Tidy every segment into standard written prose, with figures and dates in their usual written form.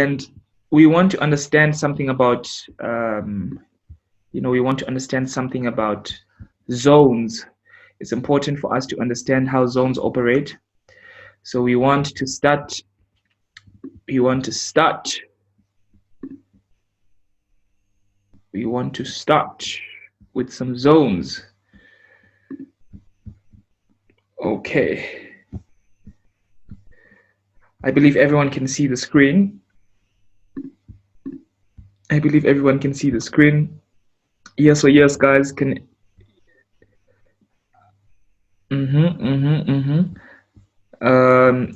and we want to understand something about we want to understand something about zones. It's important for us to understand how zones operate. So we want to start with some zones. Okay. I believe everyone can see the screen. Yes or yes, guys. Can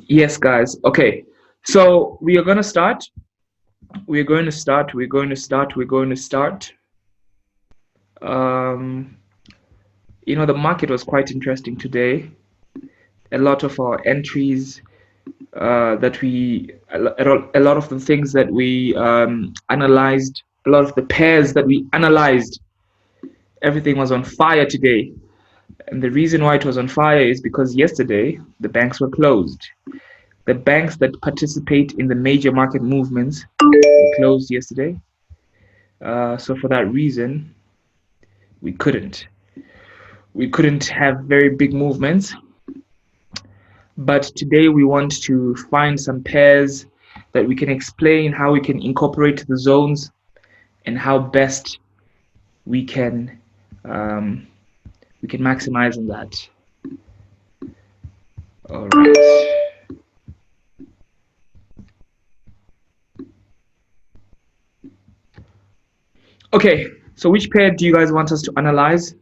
yes, guys. Okay. So we are gonna start. We're going to start. The market was quite interesting today. A lot of our entries a lot of the things that we analyzed, a lot of the pairs that we analyzed, everything was on fire today. And the reason why it was on fire is because yesterday the banks were closed. The banks that participate in the major market movements, they closed yesterday. So for that reason, we couldn't have very big movements. But today we want to find some pairs that we can explain how we can incorporate the zones and how best we can maximize on that. All right. Okay, so which pair do you guys want us to analyze?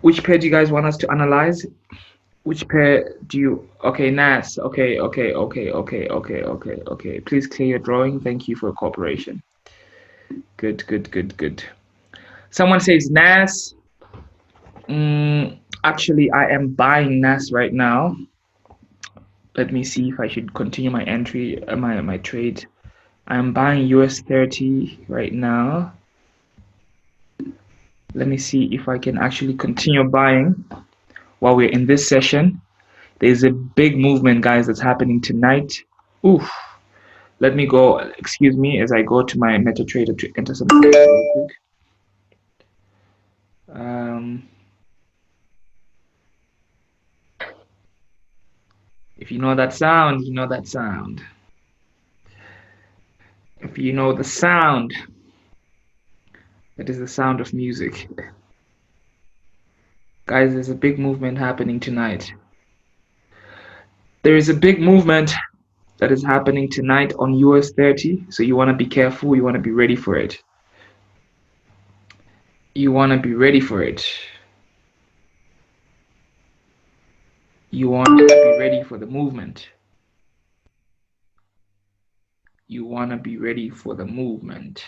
Which pair do you guys want us to analyze? Which pair do you? Okay, NAS. Okay. Please clear your drawing. Thank you for your cooperation. Good. Someone says NAS. Actually, I am buying NAS right now. Let me see if I should continue my entry, my trade. I'm buying US 30 right now. Let me see if I can actually continue buying while we're in this session. There's a big movement, guys, that's happening tonight. Oof. Let me go, excuse me, as I go to my MetaTrader to enter some trades real quick. If you know that sound, you know that sound. If you know the sound, that is the sound of music. Guys, there's a big movement happening tonight. There is a big movement that is happening tonight on US 30. So you want to be careful. You want to be ready for it. You want to be ready for it. You want to be ready for the movement. You want to be ready for the movement.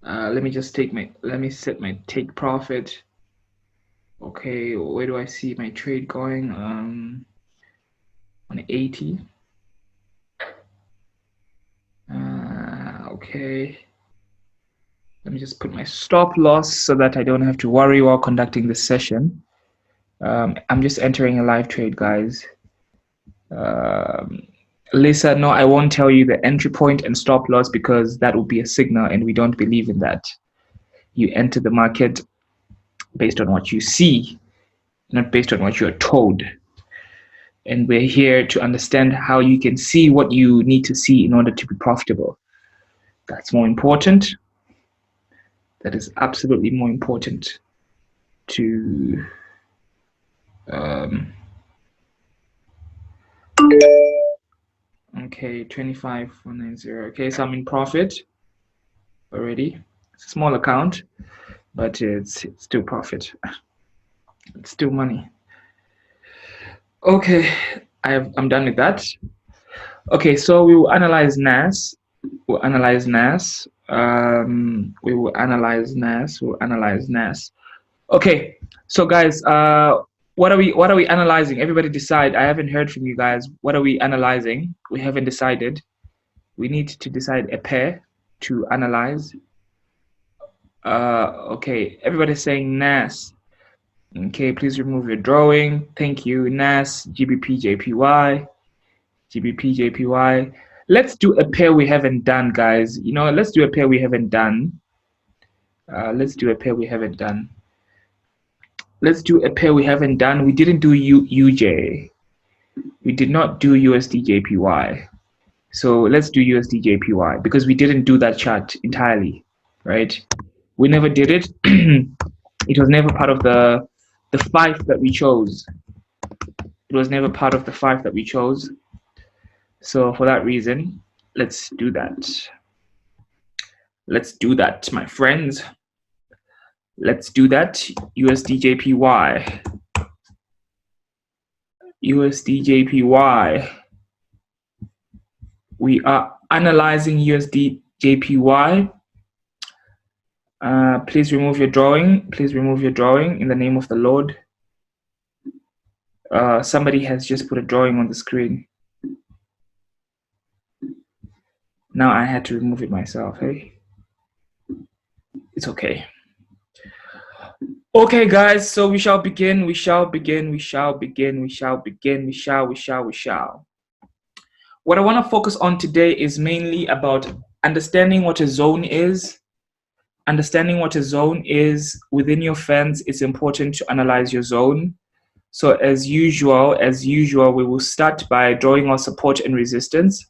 Let me just set my take profit. Okay, where do I see my trade going? On 80. Okay. Let me just put my stop loss so that I don't have to worry while conducting this session. I'm just entering a live trade, guys. Lisa, no, I won't tell you the entry point and stop loss because that will be a signal and we don't believe in that. You enter the market based on what you see, not based on what you're told. And we're here to understand how you can see what you need to see in order to be profitable. That's more important. That is absolutely more important to okay, 25,190. Okay, so I'm in profit already. It's a small account, but it's still profit. It's still money. Okay, I'm done with that. Okay, so we will analyze NAS. We will analyze NAS. Okay, so guys, what are we analyzing? Everybody decide. I haven't heard from you guys. What are we analyzing? We haven't decided. We need to decide a pair to analyze. Okay, everybody's saying NAS. Okay, please remove your drawing. Thank you. NAS, GBP, JPY. let's do a pair we haven't done, guys. You know, let's do a pair we haven't done. Let's do a pair we haven't done. Let's do a pair we haven't done. We didn't do UJ. We did not do USDJPY. So let's do USDJPY because we didn't do that chart entirely, right? We never did it. It was never part of the 5 that we chose. It was never part of the 5 that we chose. So for that reason, let's do that. Let's do that, my friends. Let's do that. USDJPY. USDJPY. We are analyzing USDJPY. Please remove your drawing. Please remove your drawing in the name of the Lord. Somebody has just put a drawing on the screen. Now I had to remove it myself. Hey, it's okay. Okay, guys. So we shall begin. We shall begin. We shall begin. We shall begin. We shall. We shall. We shall. What I want to focus on today is mainly about understanding what a zone is. Understanding what a zone is within your fence. It's important to analyze your zone. So as usual, we will start by drawing our support and resistance.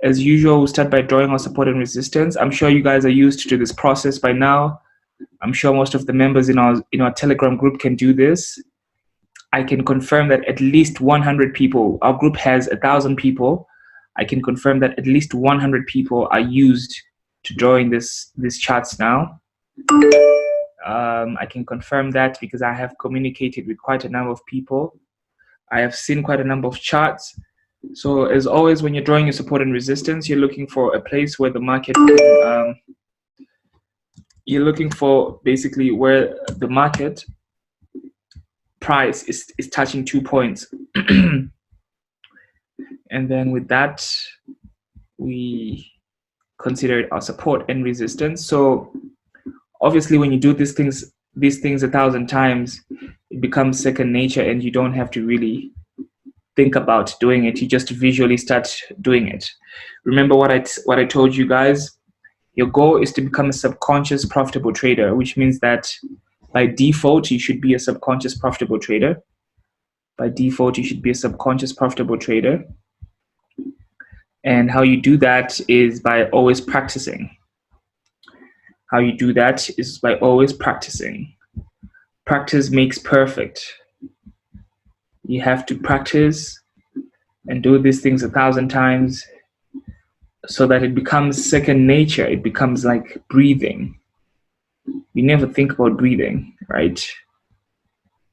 As usual, we'll start by drawing our support and resistance. I'm sure you guys are used to this process by now. I'm sure most of the members in our Telegram group can do this. I can confirm that at least 100 people, our group has 1,000 people. I can confirm that at least 100 people are used to drawing these charts now. I can confirm that because I have communicated with quite a number of people. I have seen quite a number of charts. So as always, when you're drawing your support and resistance, you're looking for a place where the market can, you're looking for basically where the market price is touching 2 points. And then with that, we consider it our support and resistance. So obviously when you do these things 1,000 times, it becomes second nature and you don't have to really think about doing it. You just visually start doing it. Remember what I told you guys. Your goal is to become a subconscious profitable trader, which means that by default you should be a subconscious profitable trader. By default you should be a subconscious profitable trader. And how you do that is by always practicing. How you do that is by always practicing. Practice makes perfect. You have to practice and do these things 1,000 times so that it becomes second nature. It becomes like breathing. You never think about breathing, right?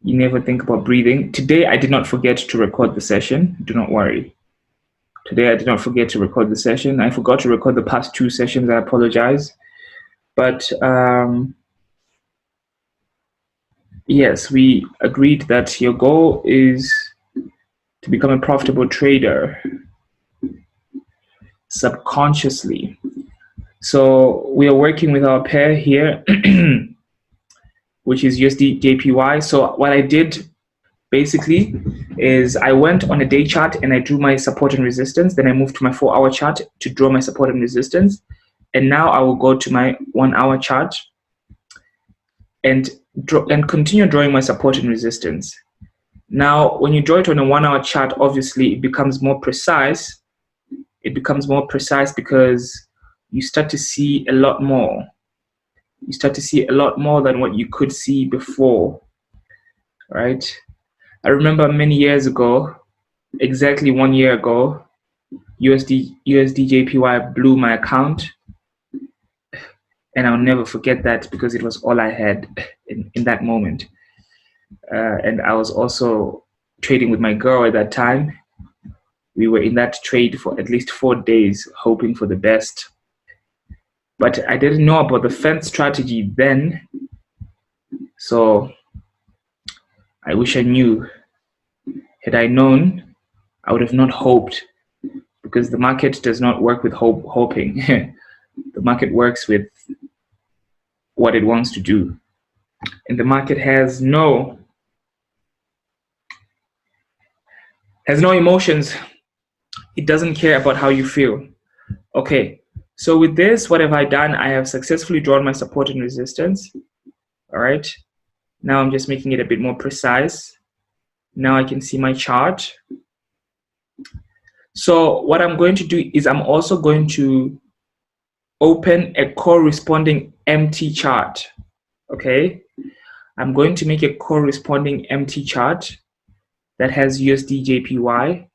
You never think about breathing. Today, I did not forget to record the session. Do not worry. Today, I did not forget to record the session. I forgot to record the past 2 sessions. I apologize. But yes, we agreed that your goal is to become a profitable trader subconsciously. So we are working with our pair here, which is USDJPY. So what I did basically is I went on a day chart and I drew my support and resistance. Then I moved to my 4-hour chart to draw my support and resistance. And now I will go to my 1-hour chart and continue drawing my support and resistance. Now, when you draw it on a 1-hour chart, obviously it becomes more precise. It becomes more precise because you start to see a lot more. You start to see a lot more than what you could see before, right? I remember many years ago, exactly 1 year ago, USDJPY blew my account. And I'll never forget that because it was all I had in that moment. And I was also trading with my girl at that time. We were in that trade for at least 4 days, hoping for the best. But I didn't know about the fence strategy then. So I wish I knew. Had I known, I would have not hoped, because the market does not work with hoping. The market works with what it wants to do. And the market has no emotions. It doesn't care about how you feel. Okay, so with this, what have I done? I have successfully drawn my support and resistance. All right, now I'm just making it a bit more precise. Now I can see my chart. So what I'm going to do is I'm also going to open a corresponding empty chart. Okay, I'm going to make a corresponding empty chart that has USD JPY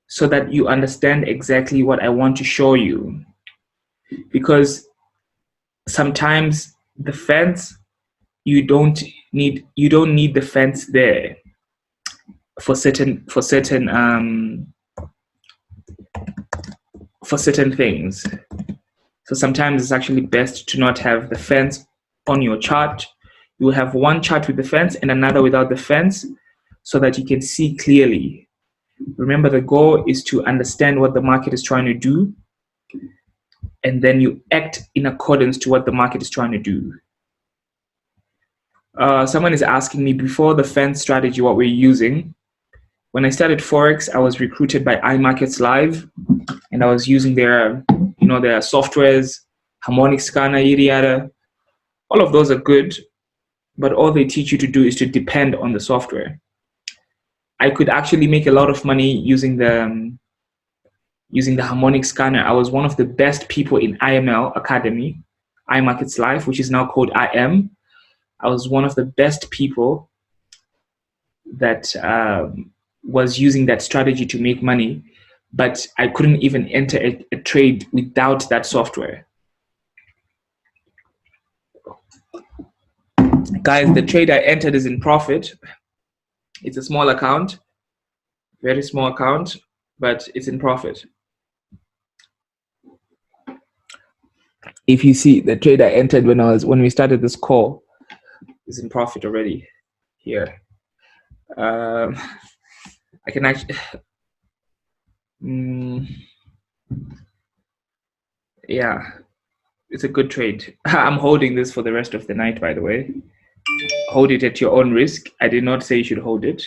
so that you understand exactly what I want to show you. Because sometimes the fence, you don't need the fence there for certain things. So sometimes it's actually best to not have the fence on your chart. You will have one chart with the fence and another without the fence so that you can see clearly. Remember, the goal is to understand what the market is trying to do, and then you act in accordance to what the market is trying to do. Someone is asking me, before the fence strategy, what we're using. When I started Forex, I was recruited by iMac Live, and I was using their softwares, harmonic scanner, yada yada. All of those are good, but all they teach you to do is to depend on the software. I could actually make a lot of money using the harmonic scanner. I was one of the best people in IML Academy, iMac Live, which is now called IM. I was one of the best people that was using that strategy to make money, but I couldn't even enter a trade without that software. Guys, the trade I entered is in profit. It's a small account, very small account, but it's in profit. If you see, the trade I entered when we started this call is in profit already here. I can actually, yeah, it's a good trade. I'm holding this for the rest of the night, by the way. Hold it at your own risk. I did not say you should hold it.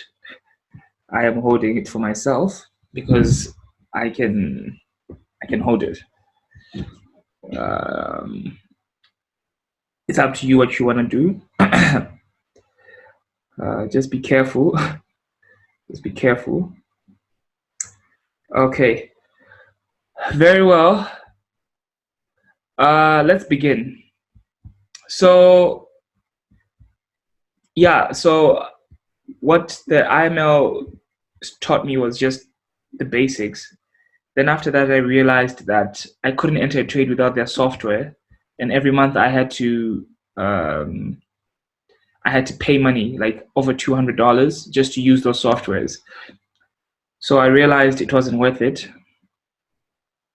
I am holding it for myself because I can hold it. It's up to you what you want to do. Just be careful. Just be careful. Okay. Very well. Let's begin. So, yeah. So, what the IML taught me was just the basics. Then after that, I realized that I couldn't enter a trade without their software, and every month I had to pay money, like over $200, just to use those softwares. So I realized it wasn't worth it.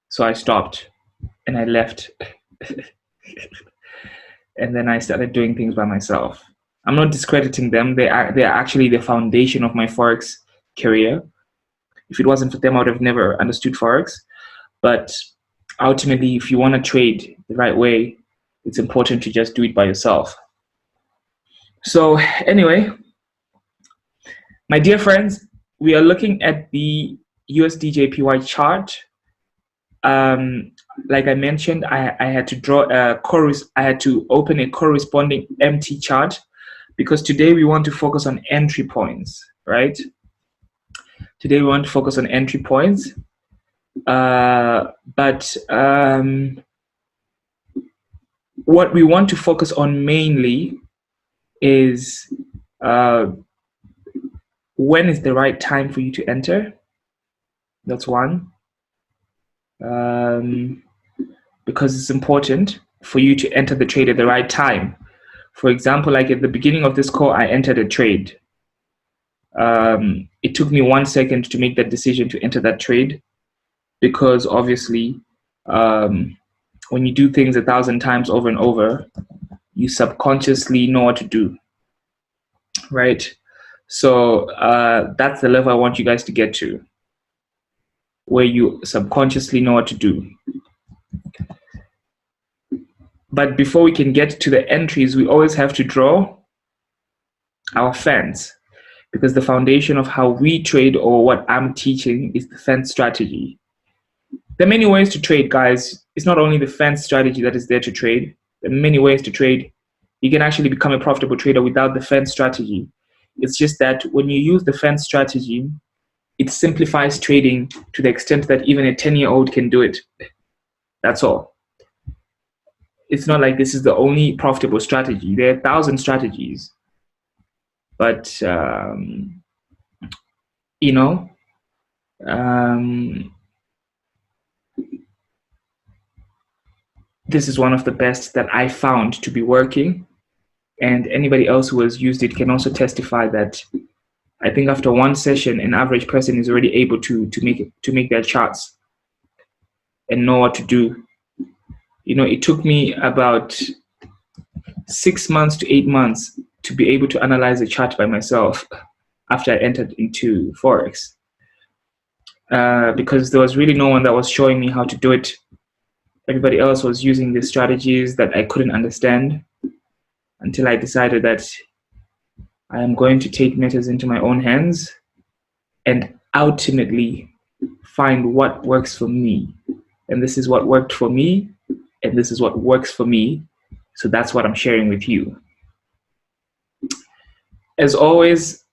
So I stopped and I left. And then I started doing things by myself. I'm not discrediting them. They are actually the foundation of my Forex career. If it wasn't for them, I would have never understood Forex. But ultimately, if you want to trade the right way, it's important to just do it by yourself. So anyway, my dear friends, we are looking at the USD JPY chart. Like I mentioned, I had to draw I had to open a corresponding empty chart because today we want to focus on entry points, right? Today we want to focus on entry points, but what we want to focus on mainly is when is the right time for you to enter. That's one. Because it's important for you to enter the trade at the right time. For example, like at the beginning of this call, I entered a trade. It took me 1 second to make that decision to enter that trade because obviously when you do things 1,000 times over and over, you subconsciously know what to do, right? So that's the level I want you guys to get to, where you subconsciously know what to do. But before we can get to the entries, we always have to draw our fence, because the foundation of how we trade, or what I'm teaching, is the fence strategy. There are many ways to trade, guys. It's not only the fence strategy that is there to trade. There are many ways to trade. You can actually become a profitable trader without the fence strategy. It's just that when you use the fence strategy, it simplifies trading to the extent that even a 10-year-old can do it. That's all. It's not like this is the only profitable strategy. There are 1,000 strategies. But, you know, this is one of the best that I found to be working. And anybody else who has used it can also testify that I think after one session, an average person is already able to make their charts and know what to do. You know, it took me about 6 months to 8 months to be able to analyze a chart by myself after I entered into Forex, because there was really no one that was showing me how to do it. Everybody else was using the strategies that I couldn't understand, until I decided that I am going to take matters into my own hands and ultimately find what works for me. And this is what worked for me, and this is what works for me. So that's what I'm sharing with you. As always,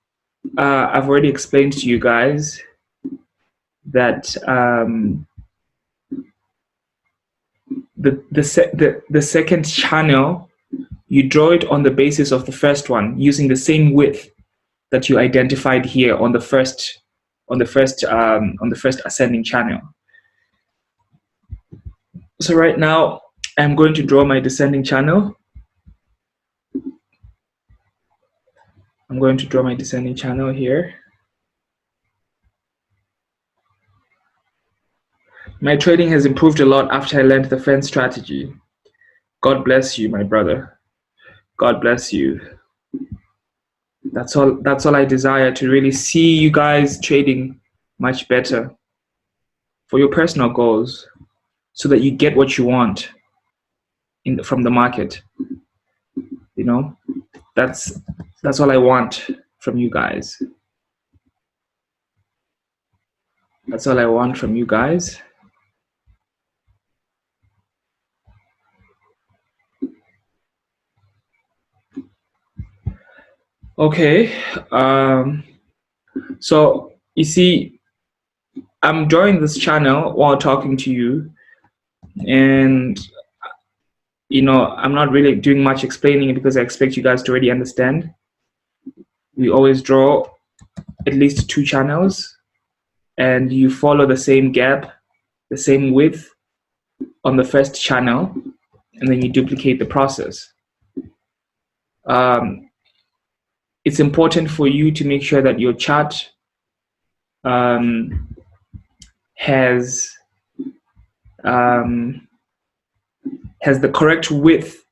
I've already explained to you guys that the second channel, you draw it on the basis of the first one, using the same width that you identified here on the first ascending channel. So right now, I'm going to draw my descending channel. I'm going to draw my descending channel here. My trading has improved a lot after I learned the fence strategy. God bless you, my brother. God bless you. That's all I desire, to really see you guys trading much better for your personal goals, so that you get what you want from the market. You know, that's all I want from you guys. That's all I want from you guys. Okay, so you see, I'm drawing this channel while talking to you, and you know, I'm not really doing much explaining it because I expect you guys to already understand. We always draw at least 2 channels, and you follow the same gap, the same width on the first channel, and then you duplicate the process. It's important for you to make sure that your chart has the correct width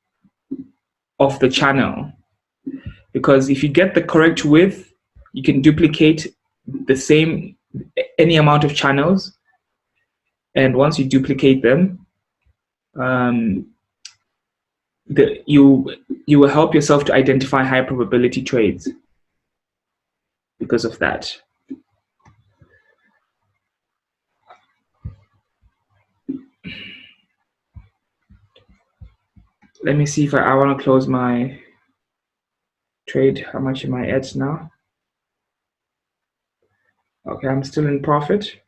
of the channel, because if you get the correct width, you can duplicate any amount of channels, and once you duplicate them, you will help yourself to identify high probability trades because of that. Let me see if I want to close my trade. How much am I at now? Okay, I'm still in profit.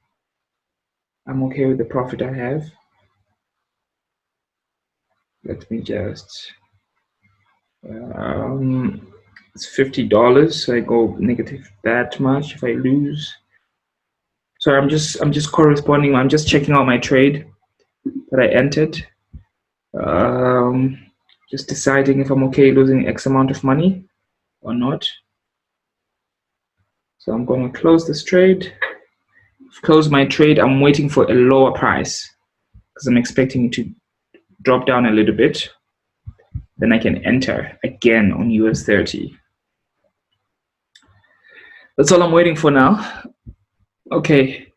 I'm okay with the profit I have. Let me just it's $50, so I go negative that much if I lose. So I'm just corresponding. I'm just checking out my trade that I entered. Just deciding if I'm okay losing X amount of money or not. So I'm going to close this trade. Close my trade. I'm waiting for a lower price because I'm expecting it to drop down a little bit. Then I can enter again on US 30. That's all I'm waiting for now. Okay.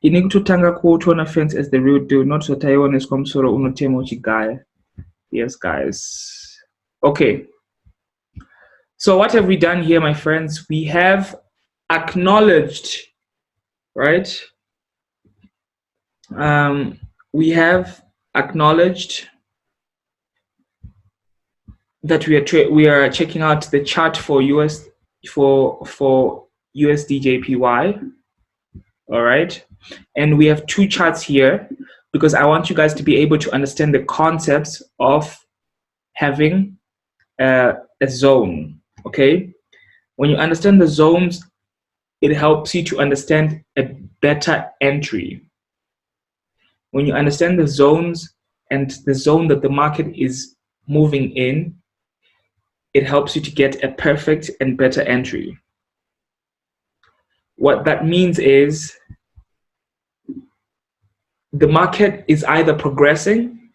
You need to tanga kuotona fence as the real deal, not so Taiwan is come soro unotemo guy. Yes, guys. Okay. So what have we done here, my friends? We have acknowledged, right? We have acknowledged that we are checking out the chart for USDJPY. All right, and we have two charts here because I want you guys to be able to understand the concepts of having a zone. Okay, when you understand the zones, it helps you to understand a better entry. When you understand the zones and the zone that the market is moving in, it helps you to get a perfect and better entry. What that means is the market is either progressing.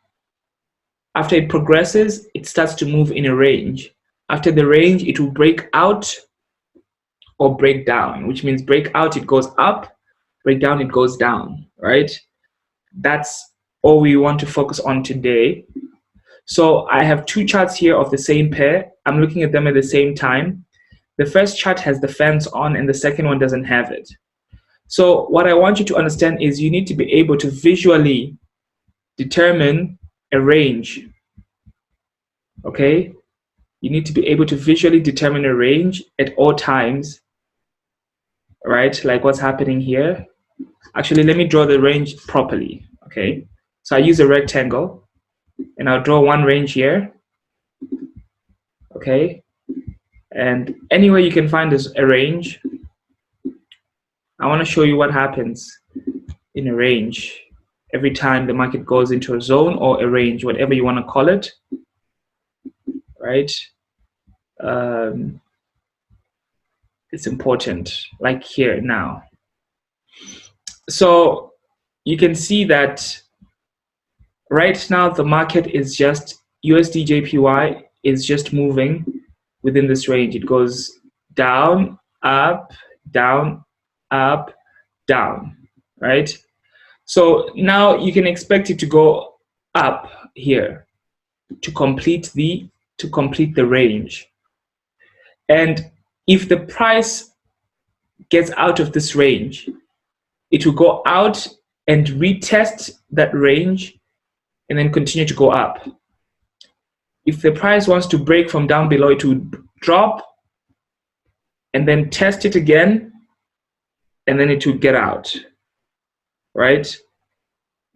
After it progresses, it starts to move in a range. After the range, it will break out or break down, which means break out, it goes up, break down, it goes down, right? That's all we want to focus on today. So I have two charts here of the same pair. I'm looking at them at the same time. The first chart has the fence on and the second one doesn't have it. So what I want you to understand is you need to be able to visually determine a range. Okay? You need to be able to visually determine a range at all times, right? Like what's happening here. Actually, let me draw the range properly. Okay? So I use a rectangle and I'll draw one range here. Okay? And anywhere you can find this a range, I want to show you what happens in a range every time the market goes into a zone or a range, whatever you want to call it, right? It's important, like here now. So you can see that right now the market is just, USDJPY is just moving within this range. It goes down, up, down, up, down, right? So now you can expect it to go up here to complete the range. And if the price gets out of this range, it will go out and retest that range and then continue to go up. If the price wants to break from down below, it will drop and then test it again, and then it will get out, right?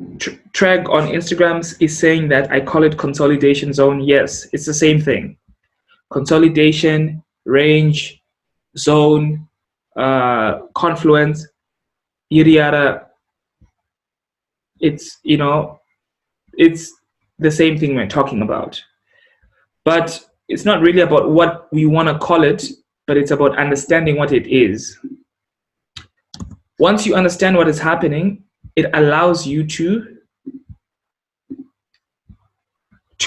Treg on Instagram is saying that I call it consolidation zone. Yes, it's the same thing. Consolidation, range, zone, confluence, yada yada. It's, you know, it's the same thing we're talking about. But it's not really about what we want to call it, but it's about understanding what it is. Once you understand what is happening, it allows you to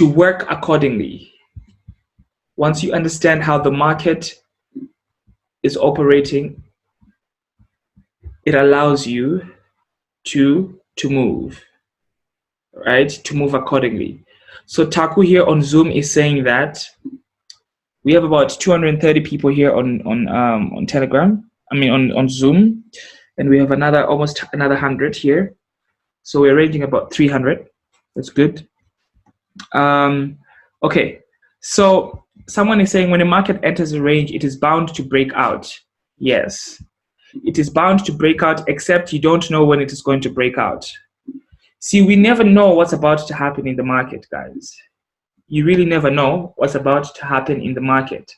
work accordingly. Once you understand how the market is operating, it allows you to move, right? To move accordingly. So Taku here on Zoom is saying that we have about 230 people here on Telegram. I mean on Zoom, and we have almost another 100 here. So we're ranging about 300. That's good. Okay, so someone is saying when a market enters a range, it is bound to break out. Yes, it is bound to break out, except you don't know when it is going to break out. See, we never know what's about to happen in the market, guys. You really never know what's about to happen in the market.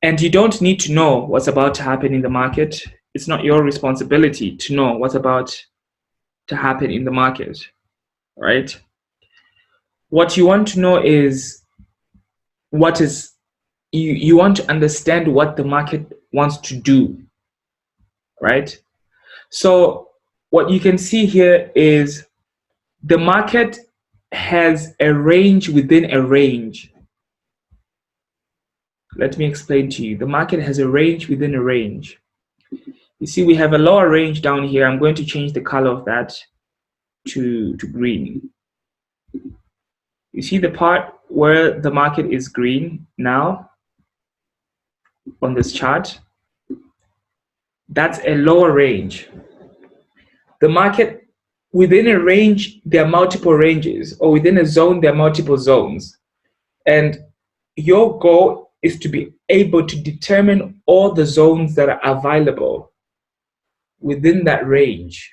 And you don't need to know what's about to happen in the market. It's not your responsibility to know what's about to happen in the market, right? What you want to know is you want to understand what the market wants to do, right? So what you can see here is the market has a range within a range. Let me explain to you. The market has a range within a range. You see, we have a lower range down here. I'm going to change the color of that to green. You see the part where the market is green now on this chart? That's a lower range. The market, within a range, there are multiple ranges, or within a zone, there are multiple zones. And your goal is to be able to determine all the zones that are available within that range.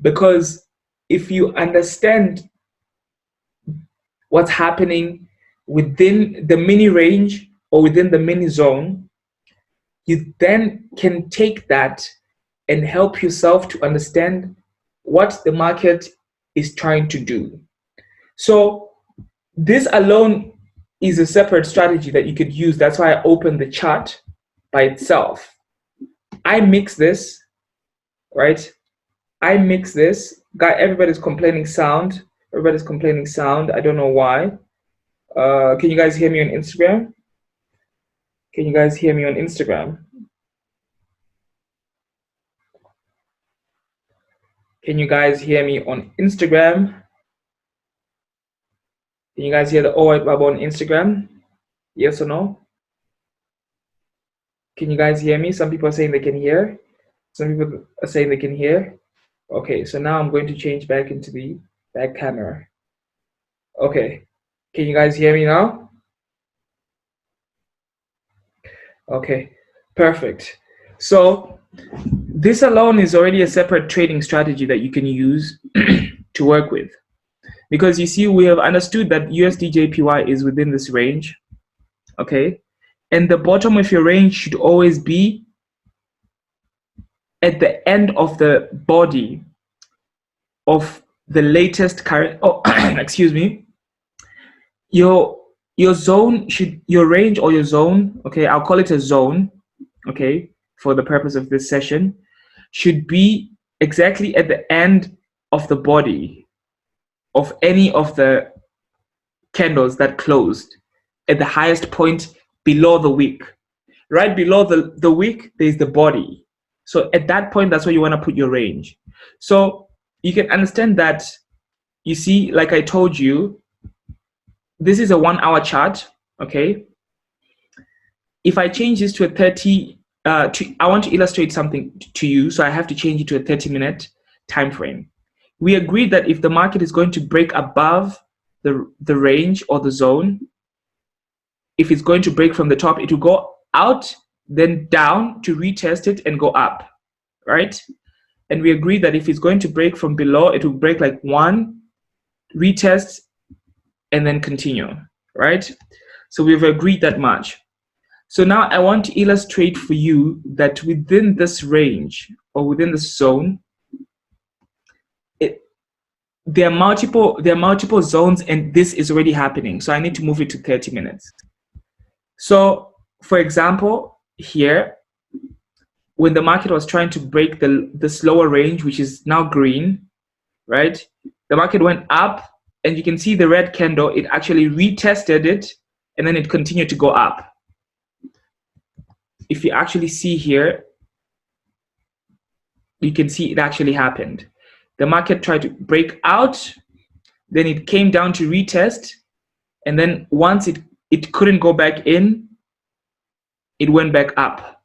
Because if you understand what's happening within the mini range or within the mini zone, you then can take that and help yourself to understand what the market is trying to do. So this alone is a separate strategy that you could use. That's why I opened the chart by itself. I mix this, right? I mix this. Guy, everybody's complaining sound. Everybody's complaining sound. I don't know why. Can you guys hear me on Instagram? Can you guys hear me on Instagram? Can you guys hear me on Instagram? Can you guys hear the All White Bubble on Instagram? Yes or no? Can you guys hear me? Some people are saying they can hear. Some people are saying they can hear. Okay, so now I'm going to change back into the back camera. Okay, can you guys hear me now? Okay, perfect. So this alone is already a separate trading strategy that you can use to work with. Because you see, we have understood that USDJPY is within this range, okay? And the bottom of your range should always be at the end of the body of the latest current, oh, excuse me, your zone should, your range or your zone, okay, I'll call it a zone, okay, for the purpose of this session, should be exactly at the end of the body of any of the candles that closed at the highest point below the wick. Right below the wick, there's the body. So at that point, that's where you want to put your range. So you can understand that, you see, like I told you, this is a 1 hour chart, okay? If I change this to a 30, I want to illustrate something to you, so I have to change it to a 30-minute time frame. We agreed that if the market is going to break above the range or the zone, if it's going to break from the top, it will go out, then down to retest it and go up, right? And we agreed that if it's going to break from below, it will break like one, retest, and then continue, right? So we've agreed that much. So now I want to illustrate for you that within this range or within this zone, there are multiple zones, and this is already happening. So I need to move it to 30 minutes. So for example, here, when the market was trying to break this lower range, which is now green, right? The market went up, and you can see the red candle, it actually retested it, and then it continued to go up. If you actually see here, you can see it actually happened. The market tried to break out, then it came down to retest, and then once it couldn't go back in, it went back up,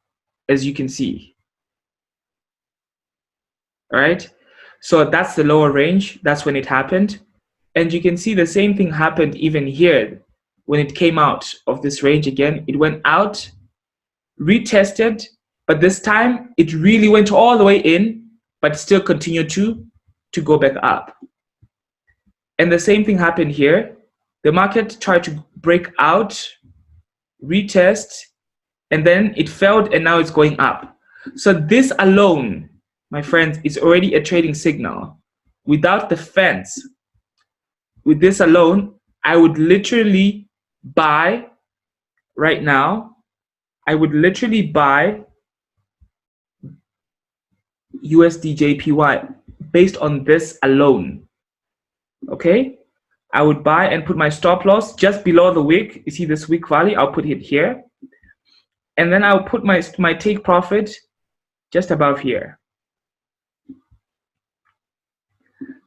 as you can see. All right, so that's the lower range. That's when it happened. And you can see the same thing happened even here. When it came out of this range again, it went out, retested, but this time it really went all the way in, but still continued to go back up. And the same thing happened here. The market tried to break out, retest, and then it failed, and now it's going up. So this alone, my friends, is already a trading signal. Without the fence, with this alone, I would literally buy right now. I would literally buy USDJPY based on this alone. Okay, I would buy and put my stop loss just below the wick. You see this wick value? I'll put it here, and then I'll put my take profit just above here.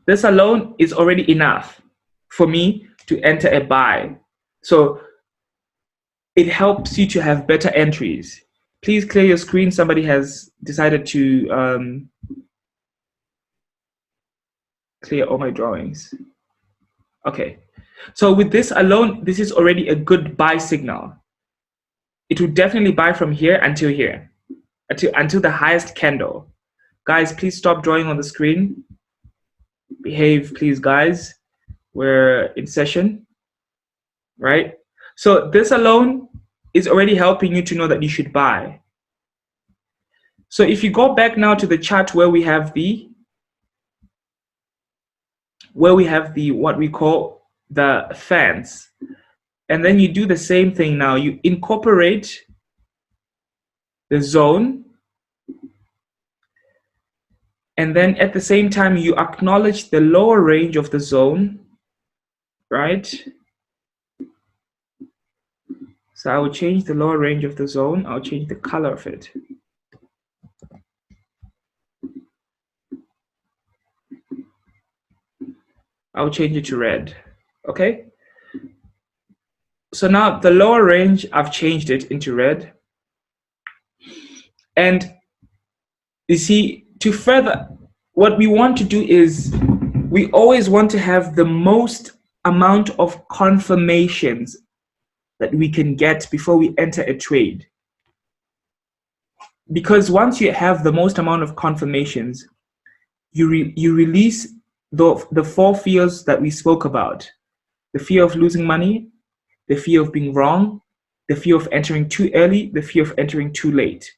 This alone is already enough for me to enter a buy. So it helps you to have better entries. Please clear your screen. Somebody has decided to clear all my drawings. Okay. So with this alone, this is already a good buy signal. It will definitely buy from here, until the highest candle. Guys, please stop drawing on the screen. Behave, please, guys. We're in session, right? So this alone is already helping you to know that you should buy. So if you go back now to the chart where we have the what we call the fans, and then you do the same thing now. You incorporate the zone, and then at the same time you acknowledge the lower range of the zone, right? So I will change the lower range of the zone. I'll change the color of it. I'll change it to red. Okay. So now the lower range, I've changed it into red. And you see, to further, what we want to do is we always want to have the most amount of confirmations that we can get before we enter a trade. Because once you have the most amount of confirmations, you release the four fears that we spoke about: the fear of losing money, the fear of being wrong, the fear of entering too early, the fear of entering too late.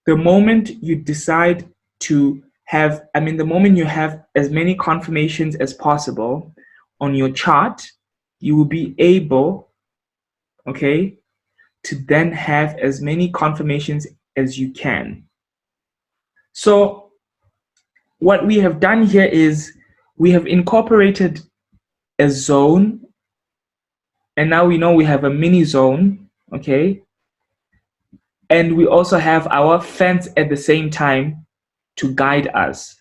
The moment you decide to have, the moment you have as many confirmations as possible on your chart, you will be able, okay, to then have as many confirmations as you can. So what we have done here is we have incorporated a zone, and now we know we have a mini zone, okay? And we also have our fence at the same time to guide us.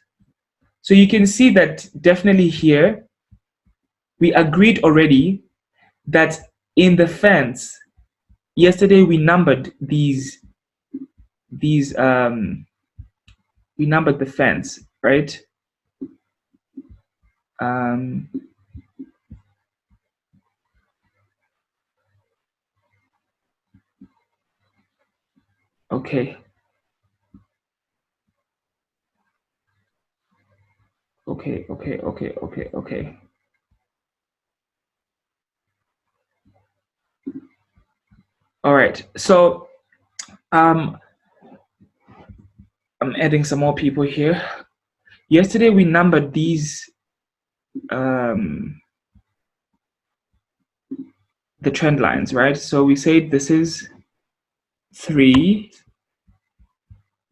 So you can see that definitely here, we agreed already that in the fence, yesterday we numbered we numbered the fence, right? Okay. Okay. All right. So I'm adding some more people here. Yesterday we numbered these the trend lines, right? So we said this is 3.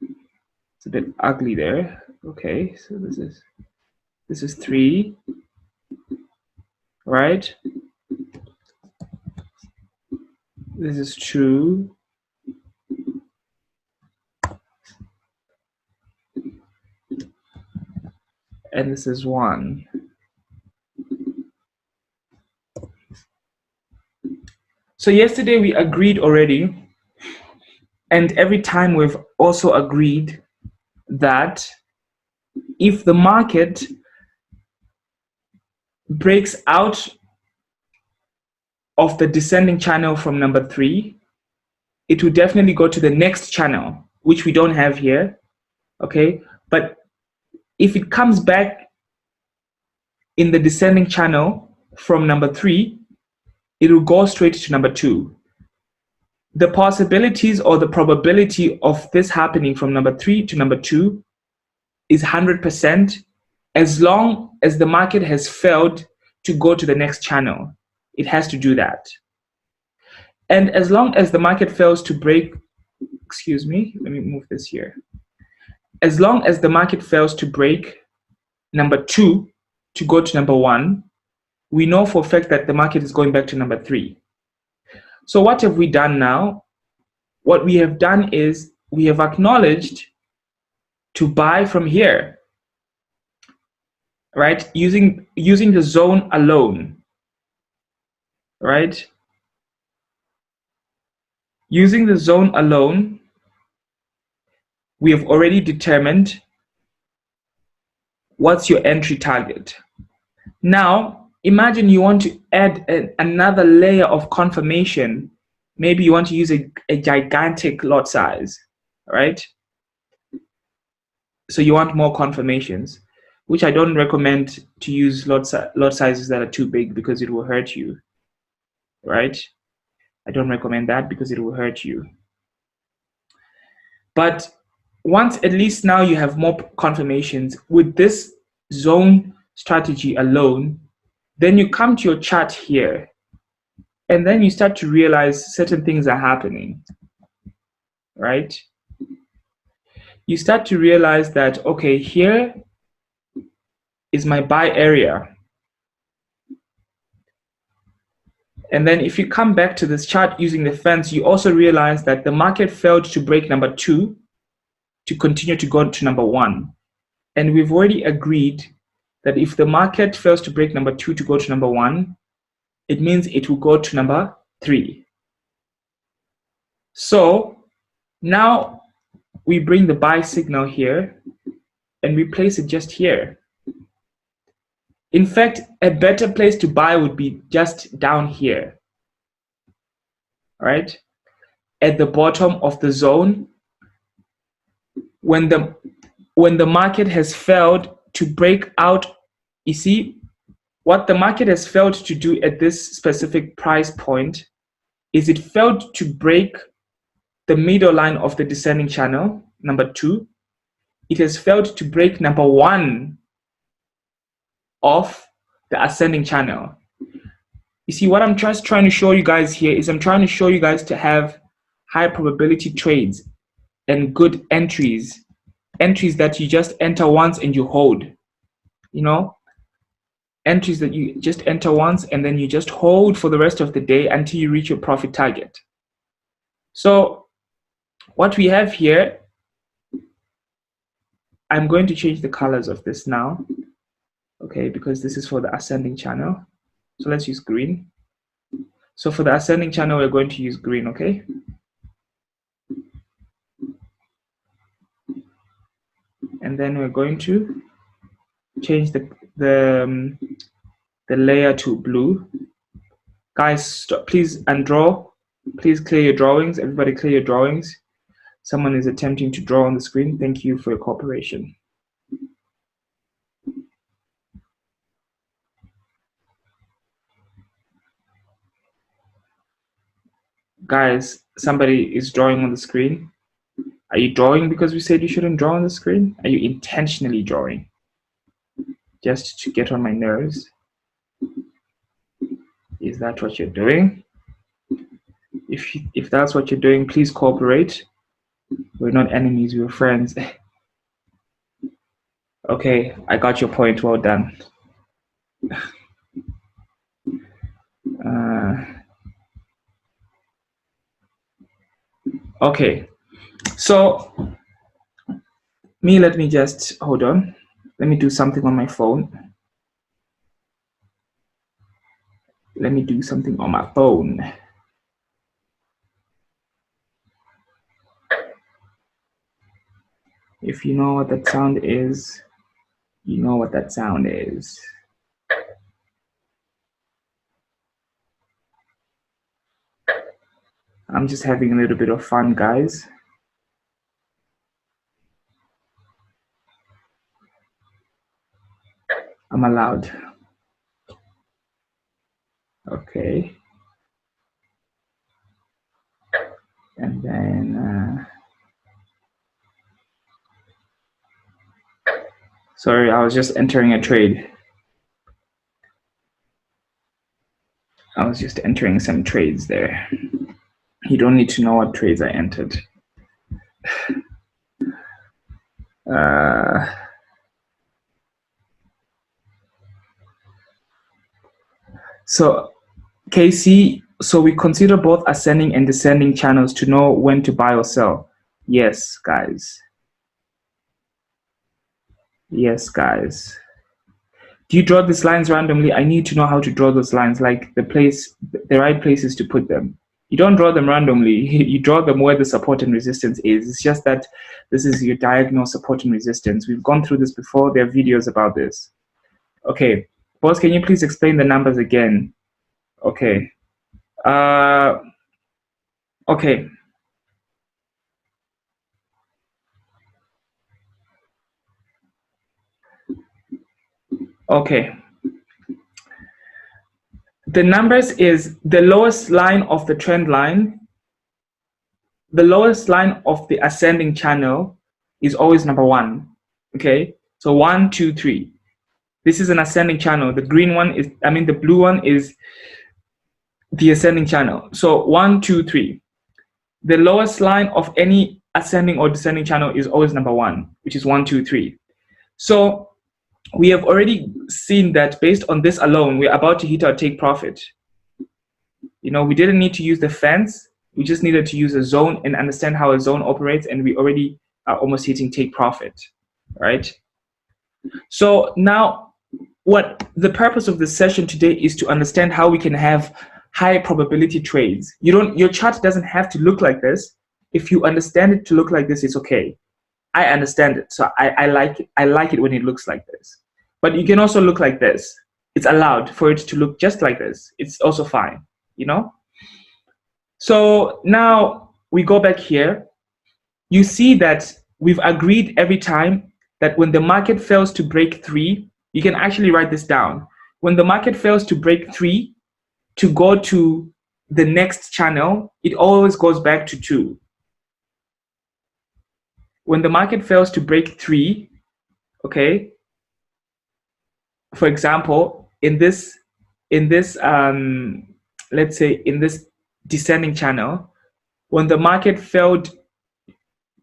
It's a bit ugly there. Okay, so this is 3, right? This is 2. And this is 1. So yesterday we agreed already, and every time we've also agreed that if the market breaks out of the descending channel from number 3, it will definitely go to the next channel, which we don't have here, okay? But if it comes back in the descending channel from number 3, it will go straight to number 2. The possibilities or the probability of this happening from number 3 to number 2 is 100%, as long as the market has failed to go to the next channel. It has to do that. And as long as the market fails to break, excuse me, let me move this here. As long as the market fails to break number 2 to go to number 1, we know for a fact that the market is going back to number 3. So what have we done now? What we have done is we have acknowledged to buy from here, right? Using the zone alone, right? Using the zone alone, we have already determined what's your entry target. Now, imagine you want to add another layer of confirmation. Maybe you want to use a gigantic lot size, right? So you want more confirmations, which I don't recommend to use lot sizes that are too big because it will hurt you, right? I don't recommend that because it will hurt you. But once at least now you have more confirmations with this zone strategy alone, then you come to your chart here and then you start to realize certain things are happening, right? You start to realize that, okay, here is my buy area. And then if you come back to this chart using the fence, you also realize that the market failed to break number 2 to continue to go to number 1. And we've already agreed that if the market fails to break number 2 to go to number 1, it means it will go to number 3. So now we bring the buy signal here and we place it just here. In fact, a better place to buy would be just down here, right? At the bottom of the zone, when the market has failed to break out, you see, what the market has failed to do at this specific price point is it failed to break the middle line of the descending channel, number 2. It has failed to break number 1 of the ascending channel. You see, what I'm just trying to show you guys here is I'm trying to show you guys to have high probability trades and good entries that you just enter once and you hold, you know, entries that you just enter once and then you just hold for the rest of the day until you reach your profit target. So what we have here, I'm going to change the colors of this now, okay, because this is for the ascending channel. So let's use green. So for the ascending channel, we're going to use green, okay? And then we're going to change the layer to blue. Guys, stop, please undraw. Please clear your drawings. Everybody clear your drawings. Someone is attempting to draw on the screen. Thank you for your cooperation. Guys, somebody is drawing on the screen. Are you drawing because we said you shouldn't draw on the screen? Are you intentionally drawing? Just to get on my nerves? Is that what you're doing? If that's what you're doing, please cooperate. We're not enemies, we're friends. Okay, I got your point. Well done. Okay, so let me just hold on. Let me do something on my phone. Let me do something on my phone. If you know what that sound is, you know what that sound is. I'm just having a little bit of fun, guys. I'm allowed. Okay. And then, sorry, I was just entering a trade. I was just entering some trades there. You don't need to know what trades I entered. So KC, so we consider both ascending and descending channels to know when to buy or sell. Yes, guys. Yes, guys. Do you draw these lines randomly? I need to know how to draw those lines, like the right places to put them. You don't draw them randomly. You draw them where the support and resistance is. It's just that this is your diagonal support and resistance. We've gone through this before. There are videos about this. Okay, boss, can you please explain the numbers again? Okay. Okay. Okay. The numbers is the lowest line of the trend line. The lowest line of the ascending channel is always number 1. Okay. So 1, 2, 3. This is an ascending channel. The green one is, the blue one is the ascending channel. So 1, 2, 3. The lowest line of any ascending or descending channel is always number 1, which is 1, 2, 3. So we have already seen that based on this alone, we're about to hit our take profit. You know, we didn't need to use the fence. We just needed to use a zone and understand how a zone operates, and we already are almost hitting take profit, right? So now what the purpose of this session today is to understand how we can have high probability trades. Your chart doesn't have to look like this. If you understand it to look like this, it's okay. I understand it, so I like it. I like it when it looks like this. But you can also look like this. It's allowed for it to look just like this. It's also fine, you know? So now we go back here. You see that we've agreed every time that when the market fails to break 3, you can actually write this down. When the market fails to break 3 to go to the next channel, it always goes back to 2. When the market fails to break 3, okay, for example, in this let's say in this descending channel, when the market failed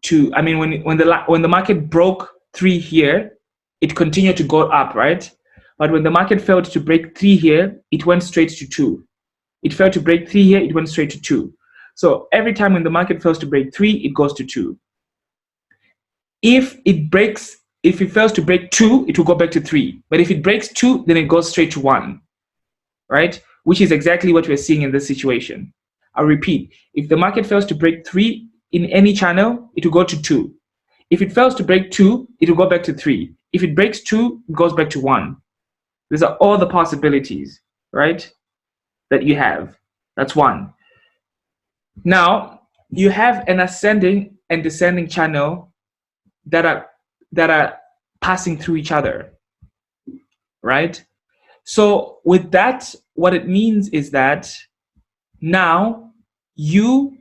to, when the market broke 3 here, it continued to go up, right? But when the market failed to break 3 here, it went straight to 2. It failed to break 3 here, it went straight to 2. So every time when the market fails to break 3, it goes to 2. If it fails to break 2, it will go back to 3. But if it breaks 2, then it goes straight to 1, right? Which is exactly what we're seeing in this situation. I'll repeat. If the market fails to break 3 in any channel, it will go to 2. If it fails to break 2, it will go back to 3. If it breaks 2, it goes back to 1. These are all the possibilities, right, that you have. That's 1. Now, you have an ascending and descending channel that are passing through each other, right? So with that, what it means is that now you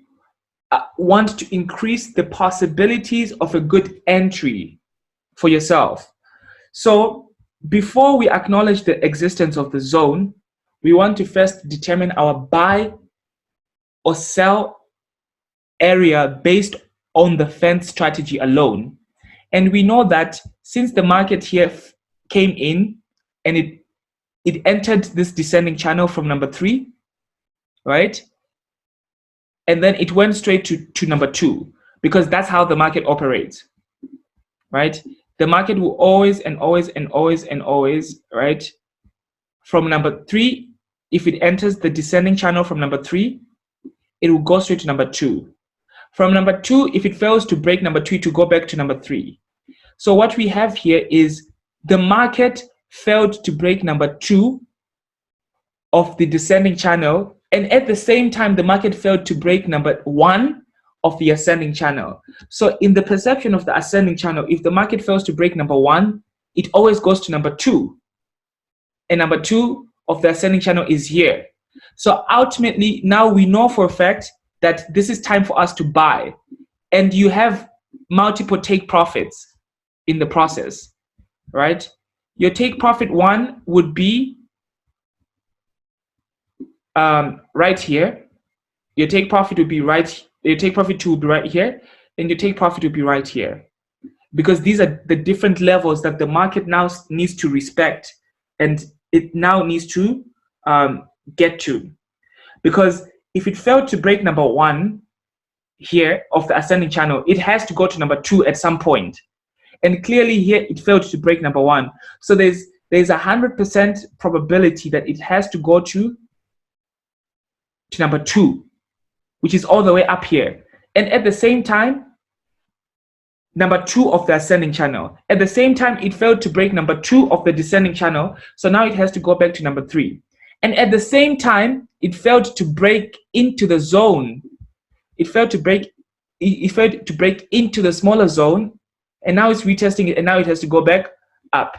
want to increase the possibilities of a good entry for yourself. So before we acknowledge the existence of the zone, we want to first determine our buy or sell area based on the fence strategy alone. And we know that since the market here came in and it entered this descending channel from number 3, right? And then it went straight to number 2, because that's how the market operates, right? The market will always and always and always and always, right? From number 3, if it enters the descending channel from number 3, it will go straight to number 2. From number 2, if it fails to break number 2, to go back to number 3. So what we have here is the market failed to break number 2 of the descending channel, and at the same time the market failed to break number 1 of the ascending channel. So in the perception of the ascending channel, if the market fails to break number 1, it always goes to number 2, and number 2 of the ascending channel is here. So ultimately, now we know for a fact that this is time for us to buy, and you have multiple take profits in the process, right? Your take profit 1 would be right here. Your take profit would be right. Your take profit 2 will be right here, and your take profit will be right here, because these are the different levels that the market now needs to respect, and it now needs to get to. Because if it failed to break number 1 here of the ascending channel, it has to go to number 2 at some point. And clearly here it failed to break number 1. So there's there's 100% probability that it has to go to number 2, which is all the way up here. And at the same time, number 2 of the ascending channel. At the same time, it failed to break number 2 of the descending channel. So now it has to go back to number 3. And at the same time, it failed to break into the zone. It failed to break into the smaller zone. And now it's retesting it, and now it has to go back up.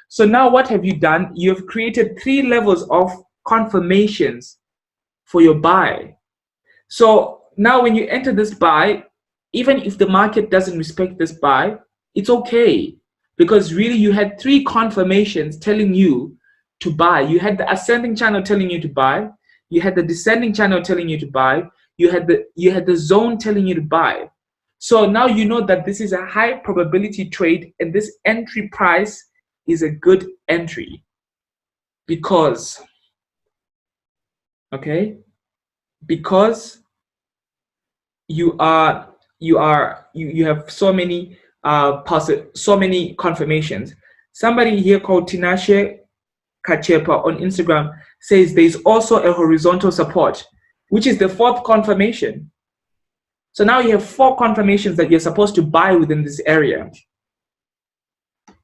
So now what have you done? You have created 3 levels of confirmations for your buy. So now when you enter this buy, even if the market doesn't respect this buy, it's okay, because really you had 3 confirmations telling you to buy. You had the ascending channel telling you to buy, you had the descending channel telling you to buy, you had the zone telling you to buy. So now you know that this is a high probability trade, and this entry price is a good entry because, okay, because you have so many so many confirmations. Somebody here called Tinashe Kachepa on Instagram says there's also a horizontal support, which is the 4th confirmation. So now you have 4 confirmations that you're supposed to buy within this area.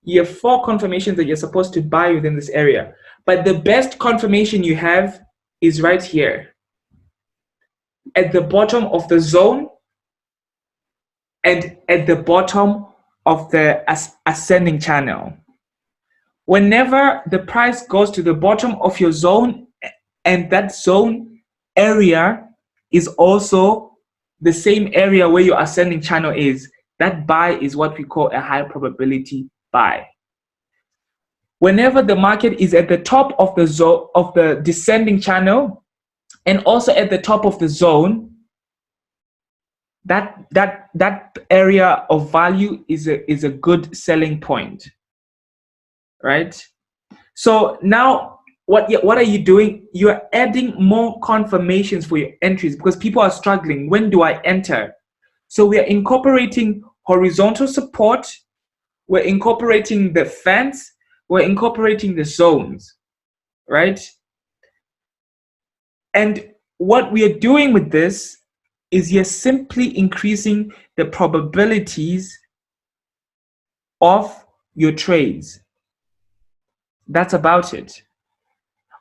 You have 4 confirmations that you're supposed to buy within this area. But the best confirmation you have is right here at the bottom of the zone and at the bottom of the ascending channel. Whenever the price goes to the bottom of your zone and that zone area is also the same area where your ascending channel is, that buy is what we call a high probability buy. Whenever the market is at the top of the zone of the descending channel and also at the top of the zone, that area of value is a good selling point, right? So now what are you doing? You're adding more confirmations for your entries because people are struggling. When do I enter? So we are incorporating horizontal support, we're incorporating the fence, we're incorporating the zones, right? And what we are doing with this is you're simply increasing the probabilities of your trades. That's about it.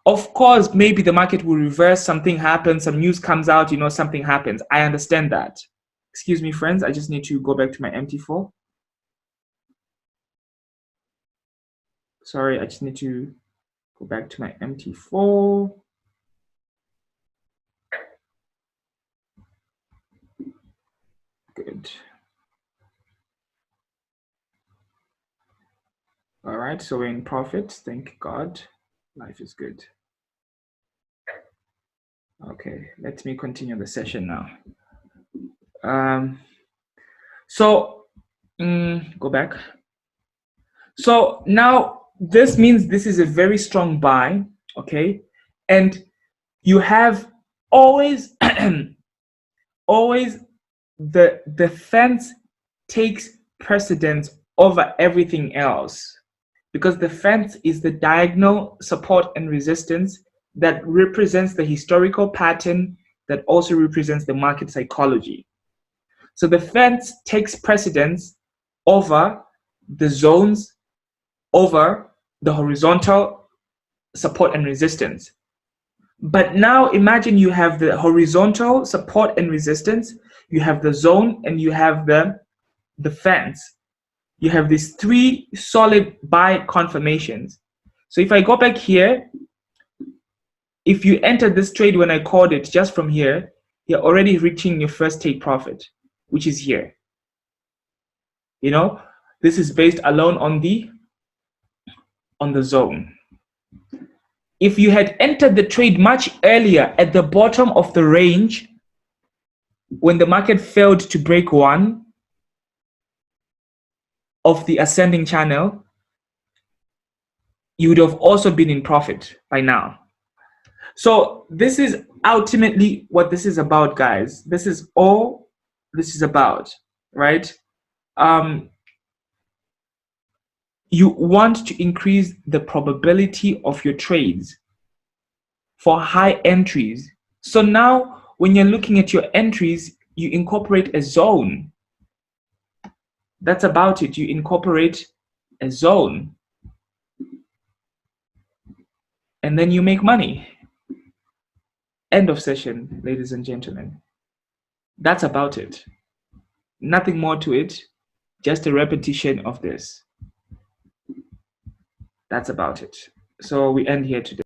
Of course, maybe the market will reverse, something happens, some news comes out, you know, something happens. I understand that. Excuse me, friends, I just need to go back to my MT4. Sorry, I just need to go back to my MT4. Good. All right, so we're in profit. Thank God. Life is good. Okay, let me continue the session now. Go back. So now this means this is a very strong buy, okay? And you have always, always the fence takes precedence over everything else, because the fence is the diagonal support and resistance that represents the historical pattern that also represents the market psychology. So the fence takes precedence over the zones, over the horizontal support and resistance. But now imagine you have the horizontal support and resistance, you have the zone, and you have the fence. You have these 3 solid buy confirmations. So if I go back here, if you enter this trade when I called it just from here, you're already reaching your first take profit, which is here. You know, this is based alone on the zone. If you had entered the trade much earlier at the bottom of the range, when the market failed to break one of the ascending channel, you would have also been in profit by now. So this is ultimately what this is about, guys. This is all this is about, right? You want to increase the probability of your trades for high entries. So now when you're looking at your entries, you incorporate a zone. That's about it. You incorporate a zone. And then you make money. End of session, ladies and gentlemen. That's about it. Nothing more to it. Just a repetition of this. That's about it. So we end here today.